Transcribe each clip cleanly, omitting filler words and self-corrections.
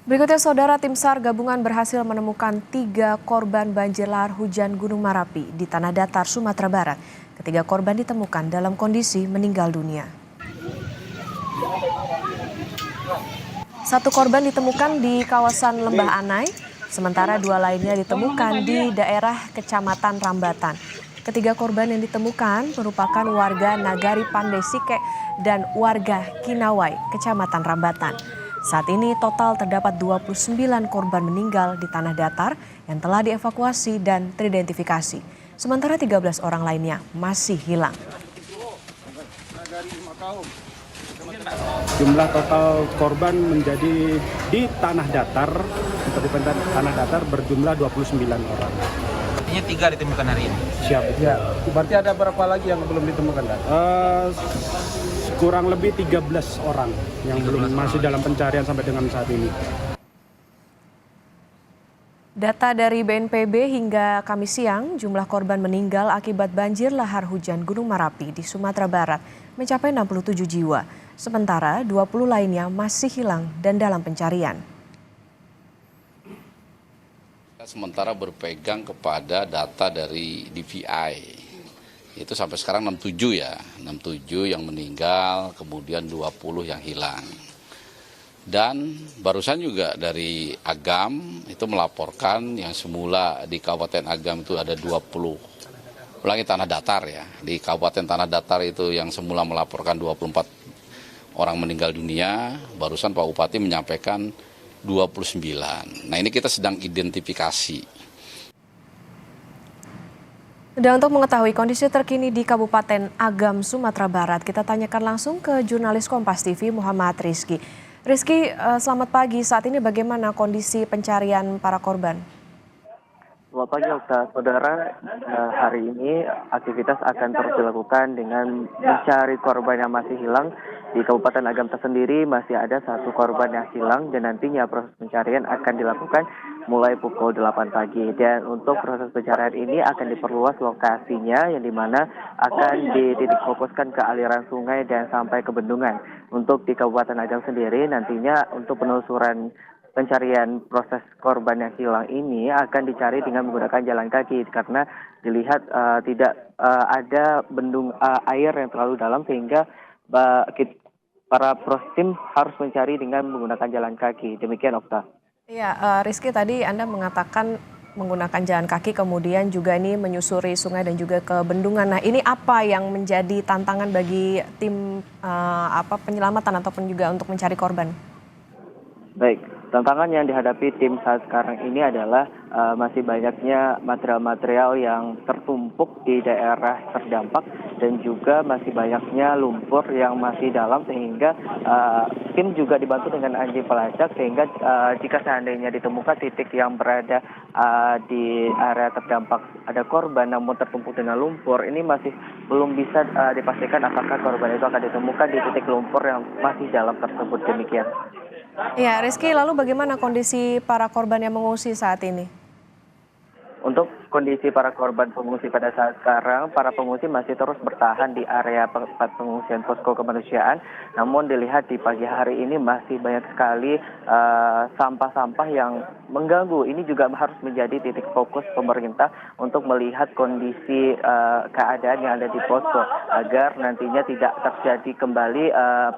Berikutnya, Saudara, tim SAR gabungan berhasil menemukan 3 korban banjir lahar hujan Gunung Merapi di Tanah Datar, Sumatera Barat. Ketiga korban ditemukan dalam kondisi meninggal dunia. Satu korban ditemukan di kawasan Lembah Anai, sementara 2 lainnya ditemukan di daerah Kecamatan Rambatan. Ketiga korban yang ditemukan merupakan warga Nagari Pandai Sike dan warga Kinawai, Kecamatan Rambatan. Saat ini total terdapat 29 korban meninggal di Tanah Datar yang telah dievakuasi dan teridentifikasi. Sementara 13 orang lainnya masih hilang. Jumlah total korban menjadi di Tanah Datar, Tanah Datar berjumlah 29 orang. Artinya 3 ditemukan hari ini. Siap. Ya, berarti ada berapa lagi yang belum ditemukan, Kak? Kurang lebih 13 orang yang masih dalam pencarian sampai dengan saat ini. Data dari BNPB hingga Kamis siang, jumlah korban meninggal akibat banjir lahar hujan Gunung Merapi di Sumatera Barat mencapai 67 jiwa. Sementara 20 lainnya masih hilang dan dalam pencarian. Sementara berpegang kepada data dari DVI. Itu sampai sekarang 67 ya, 67 yang meninggal, kemudian 20 yang hilang. Dan barusan juga dari Agam itu melaporkan yang semula di Kabupaten Agam itu ada 20, ulangi Tanah Datar ya, di Kabupaten Tanah Datar itu yang semula melaporkan 24 orang meninggal dunia, barusan Pak Bupati menyampaikan 29. Nah ini kita sedang identifikasi. Dan untuk mengetahui kondisi terkini di Kabupaten Agam, Sumatera Barat, kita tanyakan langsung ke jurnalis Kompas TV Muhammad Rizky. Rizky, selamat pagi. Saat ini bagaimana kondisi pencarian para korban? Selamat pagi, Okta. Saudara, hari ini aktivitas akan terus dilakukan dengan mencari korban yang masih hilang. Di Kabupaten Agam tersendiri masih ada 1 korban yang hilang dan nantinya proses pencarian akan dilakukan mulai pukul 8 pagi. Dan untuk proses pencarian ini akan diperluas lokasinya yang dimana akan dititik fokuskan ke aliran sungai dan sampai ke bendungan. Untuk di Kabupaten Agam sendiri nantinya untuk penelusuran pencarian proses korban yang hilang ini akan dicari dengan menggunakan jalan kaki karena dilihat tidak ada bendung air yang terlalu dalam sehingga para prosim harus mencari dengan menggunakan jalan kaki. Demikian, Okta. Iya, Rizky, tadi Anda mengatakan menggunakan jalan kaki, kemudian juga ini menyusuri sungai dan juga ke bendungan. Nah, ini apa yang menjadi tantangan bagi tim penyelamatan ataupun juga untuk mencari korban? Baik, tantangan yang dihadapi tim saat sekarang ini adalah masih banyaknya material-material yang tertumpuk di daerah terdampak dan juga masih banyaknya lumpur yang masih dalam sehingga tim juga dibantu dengan anjing pelacak sehingga jika seandainya ditemukan titik yang berada di area terdampak ada korban namun tertumpuk dengan lumpur, ini masih belum bisa dipastikan apakah korban itu akan ditemukan di titik lumpur yang masih dalam tersebut. Demikian. Ya, Rizky, lalu bagaimana kondisi para korban yang mengungsi saat ini? Untuk kondisi para korban pengungsi pada saat sekarang, para pengungsi masih terus bertahan di area tempat pengungsian posko kemanusiaan. Namun dilihat di pagi hari ini masih banyak sekali sampah-sampah yang mengganggu. Ini juga harus menjadi titik fokus pemerintah untuk melihat kondisi keadaan yang ada di posko agar nantinya tidak terjadi kembali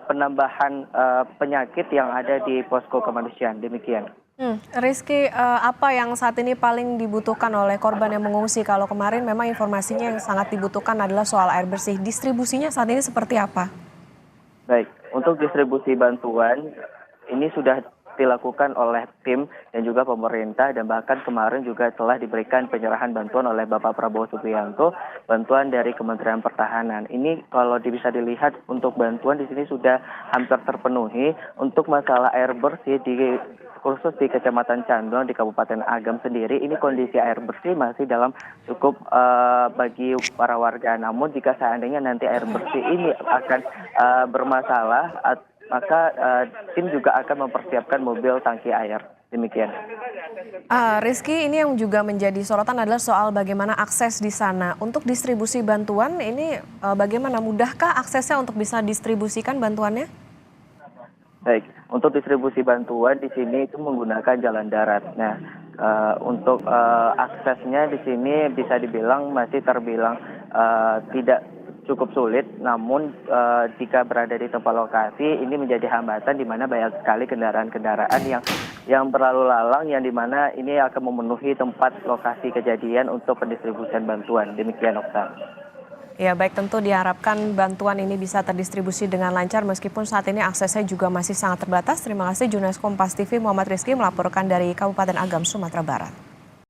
penambahan penyakit yang ada di posko kemanusiaan. Demikian. Rizky, apa yang saat ini paling dibutuhkan oleh korban yang mengungsi? Kalau kemarin memang informasinya yang sangat dibutuhkan adalah soal air bersih. Distribusinya saat ini seperti apa? Baik, untuk distribusi bantuan ini sudah dilakukan oleh tim dan juga pemerintah dan bahkan kemarin juga telah diberikan penyerahan bantuan oleh Bapak Prabowo Subianto, bantuan dari Kementerian Pertahanan. Ini kalau bisa dilihat untuk bantuan di sini sudah hampir terpenuhi. Untuk masalah air bersih khusus di Kecamatan Candong di Kabupaten Agam sendiri, ini kondisi air bersih masih dalam cukup bagi para warga. Namun jika seandainya nanti air bersih ini akan bermasalah, maka tim juga akan mempersiapkan mobil tangki air. Demikian. Rizky, ini yang juga menjadi sorotan adalah soal bagaimana akses di sana. Untuk distribusi bantuan ini bagaimana, mudahkah aksesnya untuk bisa distribusikan bantuannya? Baik, untuk distribusi bantuan di sini itu menggunakan jalan darat. Nah, untuk aksesnya di sini bisa dibilang masih terbilang tidak cukup sulit, namun jika berada di tempat lokasi ini menjadi hambatan di mana banyak sekali kendaraan-kendaraan yang berlalu lalang, yang di mana ini akan memenuhi tempat lokasi kejadian untuk pendistribusian bantuan. Demikian, Okta. Ya baik, tentu diharapkan bantuan ini bisa terdistribusi dengan lancar meskipun saat ini aksesnya juga masih sangat terbatas. Terima kasih jurnalis Kompas TV Muhammad Rizky melaporkan dari Kabupaten Agam, Sumatera Barat.